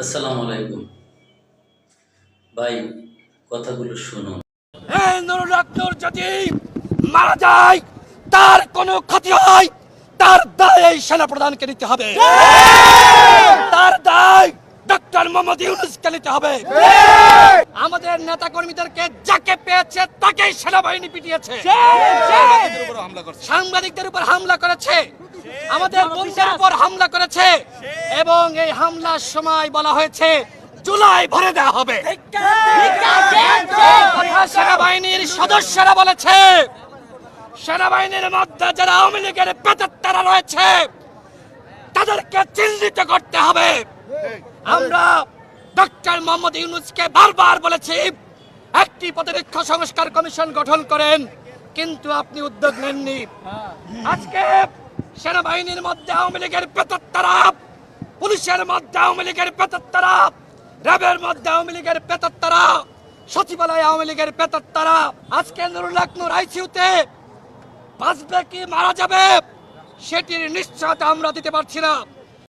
আসসালামু আলাইকুম ভাই, কথাগুলো শুনুন। এই নুরুল হক নূর যদি মারা যায়, তার কোনো ক্ষতি হয়, তার দায় এই সেনাপ্রধানকে নিতে হবে। তার দায় ডক্টর মোহাম্মদ ইউনূসকে নিতে হবে। আমাদের নেতা কর্মীদেরকে যাকে পেয়েছে তাকেই সেনাবাহিনী পিটিয়েছে, সাংবাদিকদের উপর হামলা করেছে, আমাদের বন্ধুদের উপর হামলা করেছে, এবং এই হামলার সময় বলা হয়েছে জুলাই ভরে দেওয়া হবে। সেনাবাহিনীর সদস্যরা বলেছে, সেনাবাহিনীর মধ্যে যারা আওয়ামী লীগের পেতাত্তারা রয়েছে তাদেরকে চিহ্নিত করতে হবে। আমরা ডক্টর মোহাম্মদ ইউনূসকে বারবার বলেছি একটি প্রতিরক্ষ সংস্কার কমিশন গঠন করেন, কিন্তু আপনি উদ্যোগ নেননি। আজকে সেনাবাহিনীর মধ্যে আওয়ামী লীগের পেতাত্তারা, পুলিশের মধ্যে আওয়ামী লীগের পেতাত্তারা, র্যাবের মধ্যে আওয়ামী লীগের পেতাত্তারা, সচিবালয়ে আওয়ামী লীগের পেতাত্তারা। আজকে নুরুল হক নূর আইসিইউতে বাঁচবে কি মারা যাবে সেটির নিশ্চয়তা আমরা দিতে পারছি না।